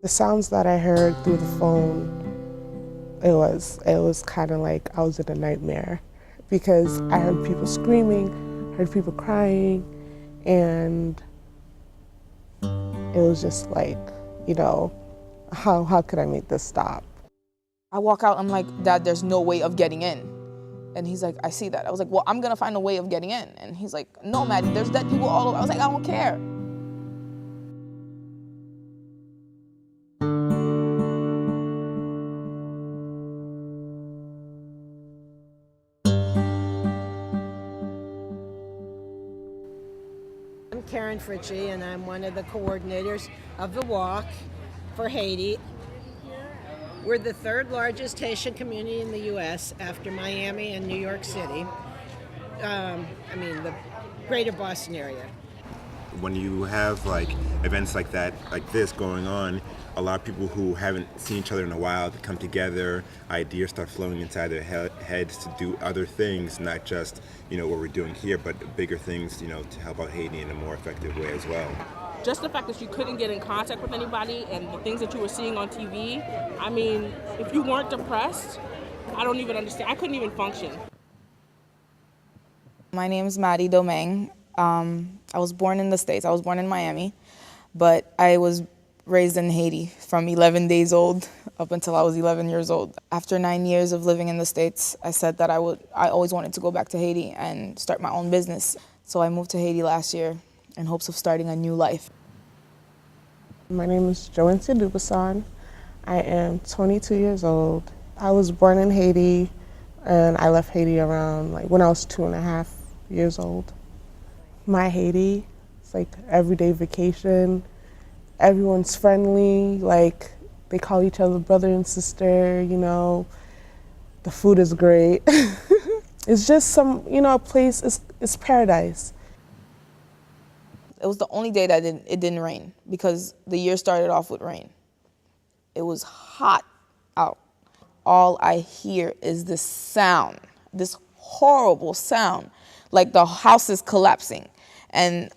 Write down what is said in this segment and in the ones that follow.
The sounds that I heard through the phone, it was kind of like I was in a nightmare because I heard people screaming, heard people crying, and it was just like, you know, how could I make this stop? I walk out, I'm like, Dad, there's no way of getting in. And he's like, I see that. I was like, well, I'm gonna find a way of getting in. And he's like, no, Maddie, there's dead people all over. I was like, I don't care. I'm Karen Fritchie, and I'm one of the coordinators of the walk for Haiti. We're the third largest Haitian community in the U.S. after Miami and New York City. The greater Boston area. When you have like events like that, like this going on, a lot of people who haven't seen each other in a while to come together, ideas start flowing inside their heads to do other things, not just, what we're doing here, but bigger things, to help out Haiti in a more effective way as well. Just the fact that you couldn't get in contact with anybody and the things that you were seeing on TV, if you weren't depressed, I don't even understand. I couldn't even function. My name is Maddie Domingue. I was born in the States. I was born in Miami, but I was raised in Haiti from 11 days old up until I was 11 years old. After 9 years of living in the States, I said that I always wanted to go back to Haiti and start my own business. So I moved to Haiti last year in hopes of starting a new life. My name is Joanne Dubasan. I am 22 years old. I was born in Haiti, and I left Haiti around when I was 2.5 years old. My Haiti, it's like everyday vacation. Everyone's friendly, they call each other brother and sister, The food is great. It's just a place, it's paradise. It was the only day that it didn't rain because the year started off with rain. It was hot out. All I hear is this sound, this horrible sound, like the house is collapsing. And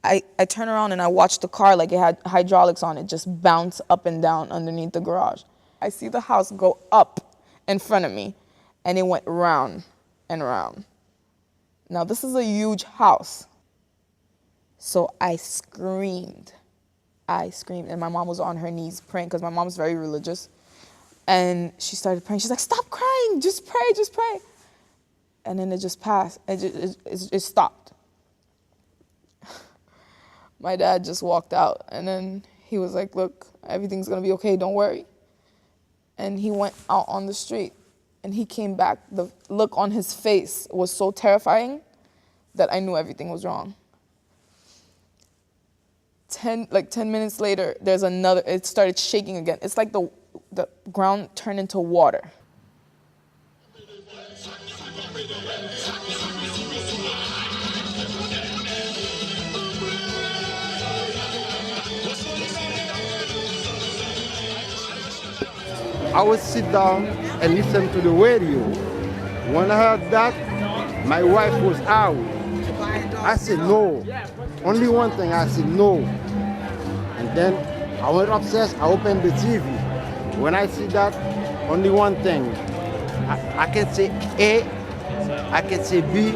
I turn around and I watch the car like it had hydraulics on it, just bounce up and down underneath the garage. I see the house go up in front of me, and it went round and round. Now, this is a huge house. So I screamed, and my mom was on her knees praying because my mom's very religious. And she started praying. She's like, stop crying, just pray, just pray. And then it just passed, it stopped. My dad just walked out, and then he was like, look, everything's gonna be okay, don't worry. And he went out on the street, and he came back. The look on his face was so terrifying that I knew everything was wrong. 10 minutes later, there's another, it started shaking again. It's like the ground turned into water. I would sit down and listen to the radio. When I heard that, my wife was out. I said no. Only one thing, I said no. And then I went upstairs, I opened the TV. When I see that, only one thing. I can say A, I can say B,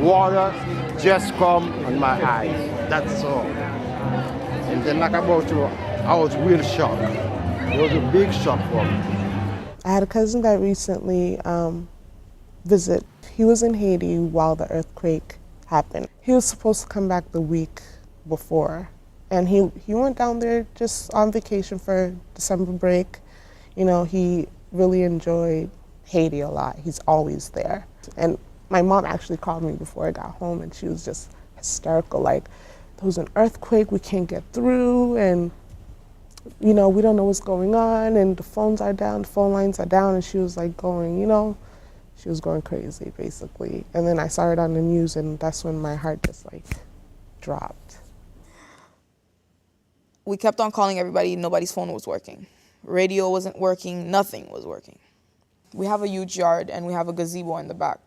water just come on my eyes. That's all. And then like about you, I was real shocked. It was a big shock for me. I had a cousin that recently visited. He was in Haiti while the earthquake happened. He was supposed to come back the week before, and he went down there just on vacation for December break. He really enjoyed Haiti a lot. He's always there. And my mom actually called me before I got home, and she was just hysterical, like, there was an earthquake, we can't get through, and we don't know what's going on, and the phones are down, the phone lines are down, and she was like going, she was going crazy, basically. And then I saw it on the news, and that's when my heart just dropped. We kept on calling everybody, nobody's phone was working. Radio wasn't working, nothing was working. We have a huge yard, and we have a gazebo in the back.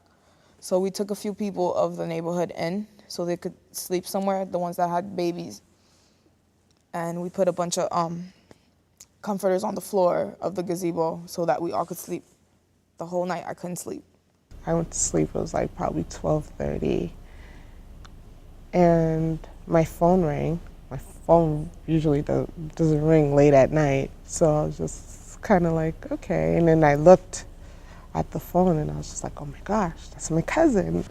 So we took a few people of the neighborhood in so they could sleep somewhere, the ones that had babies. And we put a bunch of comforters on the floor of the gazebo so that we all could sleep. The whole night I couldn't sleep. I went to sleep, it was like probably 12:30, and my phone rang. My phone usually doesn't ring late at night, so I was just kind of like, okay. And then I looked at the phone and I was just like, oh my gosh, that's my cousin.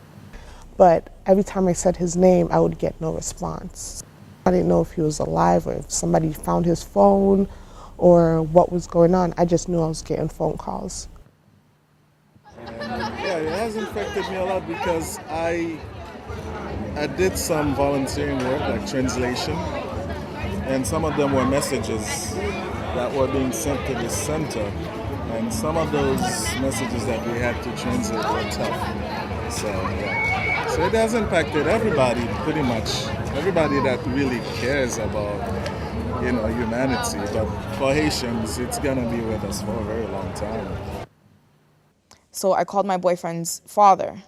But every time I said his name, I would get no response. I didn't know if he was alive or if somebody found his phone or what was going on. I just knew I was getting phone calls. Yeah, it has affected me a lot because I did some volunteering work, like translation, and some of them were messages that were being sent to the center, and some of those messages that we had to translate were tough. So yeah, so it has impacted everybody, pretty much everybody that really cares about humanity. But for Haitians, it's gonna be with us for a very long time. So I called my boyfriend's father,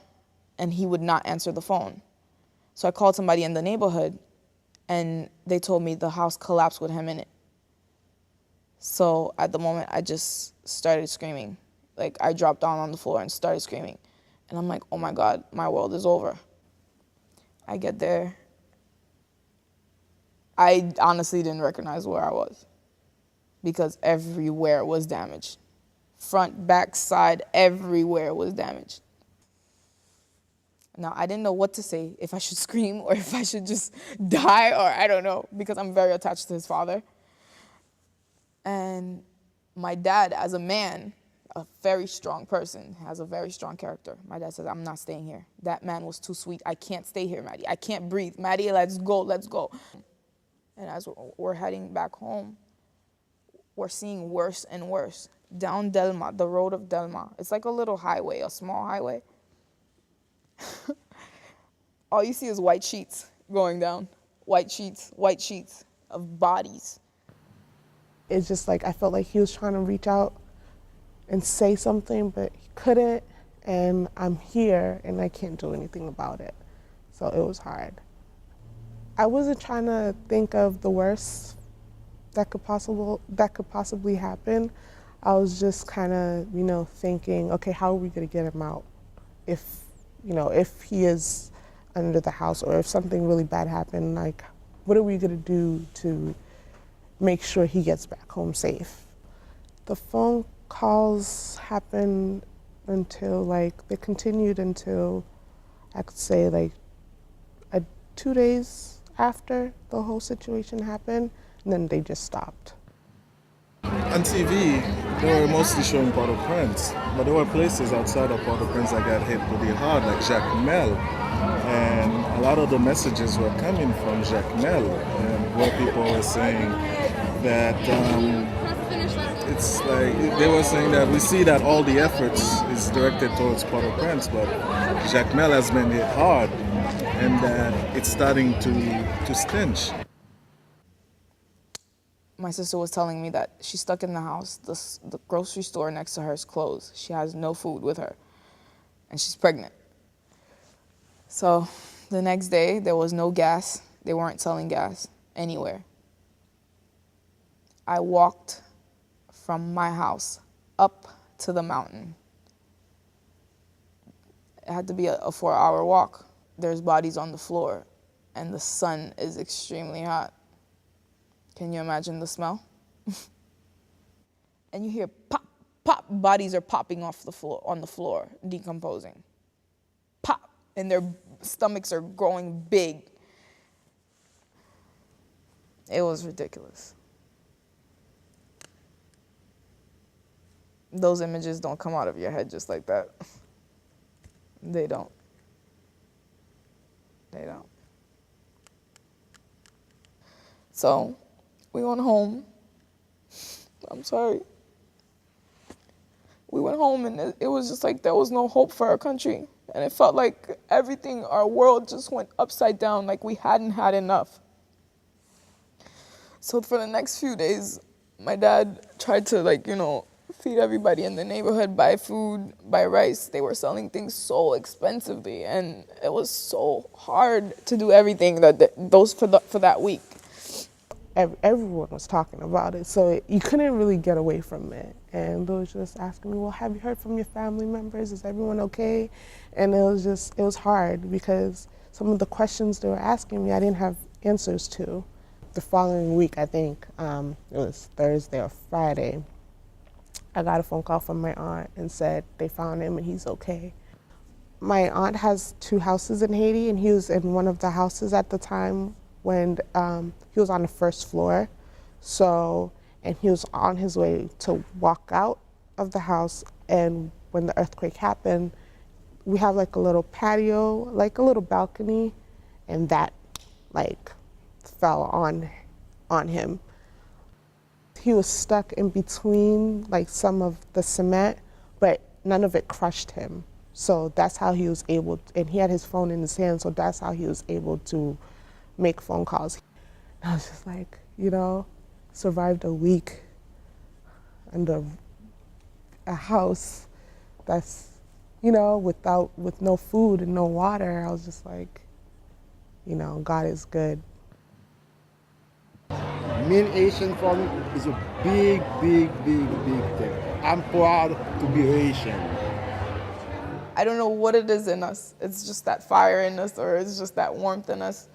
and he would not answer the phone. So I called somebody in the neighborhood, and they told me the house collapsed with him in it. So at the moment, I just started screaming. Like, I dropped down on the floor and started screaming. And I'm like, oh my God, my world is over. I get there. I honestly didn't recognize where I was because everywhere was damaged. Front, back, side, everywhere was damaged. Now, I didn't know what to say, if I should scream or if I should just die, or I don't know, because I'm very attached to his father. And my dad, as a man, a very strong person, has a very strong character. My dad says, I'm not staying here. That man was too sweet. I can't stay here, Maddie. I can't breathe. Maddie, let's go, let's go. And as we're heading back home, we're seeing worse and worse. Down Delma, the road of Delma. It's like a little highway, a small highway. All you see is white sheets going down. White sheets of bodies. It's just like I felt like he was trying to reach out and say something, but he couldn't, and I'm here and I can't do anything about it. So it was hard. I wasn't trying to think of the worst that could possibly happen. I was just kind of, thinking, okay, how are we going to get him out? If he is under the house, or if something really bad happened, like, what are we going to do to make sure he gets back home safe? The phone calls happened until, they continued until, I could say, 2 days after the whole situation happened, and then they just stopped. On TV, they were mostly showing Port-au-Prince, but there were places outside of Port-au-Prince that got hit pretty hard, like Jacmel. And a lot of the messages were coming from Jacmel, and where people were saying that it's like they were saying that we see that all the efforts is directed towards Port-au-Prince, but Jacmel has been hit hard, and that it's starting to stench. My sister was telling me that she's stuck in the house. The grocery store next to her is closed. She has no food with her, and she's pregnant. So the next day, there was no gas. They weren't selling gas anywhere. I walked from my house up to the mountain. It had to be a 4-hour walk. There's bodies on the floor, and the sun is extremely hot. Can you imagine the smell? And you hear pop, pop, bodies are popping off the floor, on the floor, decomposing. Pop, and their stomachs are growing big. It was ridiculous. Those images don't come out of your head just like that. They don't. They don't. So, we went home. I'm sorry. We went home and it was just like there was no hope for our country. And it felt like everything, our world just went upside down, like we hadn't had enough. So for the next few days, my dad tried to feed everybody in the neighborhood, buy food, buy rice. They were selling things so expensively, and it was so hard to do everything for that week. everyone was talking about it, so you couldn't really get away from it. And they was just asking me, well, have you heard from your family members? Is everyone okay? And it was hard because some of the questions they were asking me, I didn't have answers to. The following week, I think it was Thursday or Friday, I got a phone call from my aunt and said they found him and he's okay. My aunt has 2 houses in Haiti, and he was in one of the houses at the time when he was on the first floor. So, and he was on his way to walk out of the house, and when the earthquake happened, we have like a little patio, like a little balcony, and that like fell on him. He was stuck in between like some of the cement, but none of it crushed him. So that's how he was able, and he had his phone in his hand, so that's how he was able to make phone calls. I was just like, survived a week under a house that's, with no food and no water. I was just like, God is good. Being Asian for me is a big, big, big, big thing. I'm proud to be Haitian. I don't know what it is in us. It's just that fire in us, or it's just that warmth in us,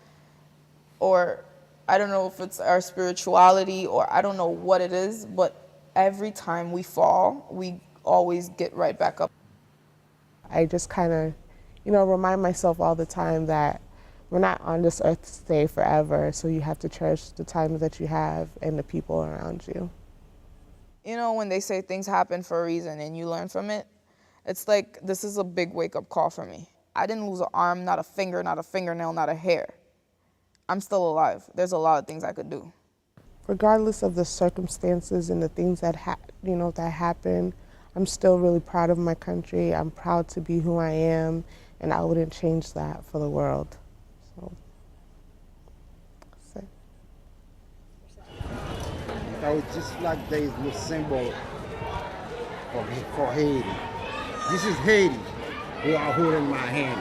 or I don't know if it's our spirituality, or I don't know what it is, but every time we fall, we always get right back up. I just kind of, remind myself all the time that we're not on this earth to stay forever, so you have to cherish the time that you have and the people around you. When they say things happen for a reason and you learn from it, it's like this is a big wake-up call for me. I didn't lose an arm, not a finger, not a fingernail, not a hair. I'm still alive. There's a lot of things I could do. Regardless of the circumstances and the things that that happen, I'm still really proud of my country. I'm proud to be who I am, and I wouldn't change that for the world. So, that's it. Because just like there is no symbol for Haiti. This is Haiti who are holding my hand.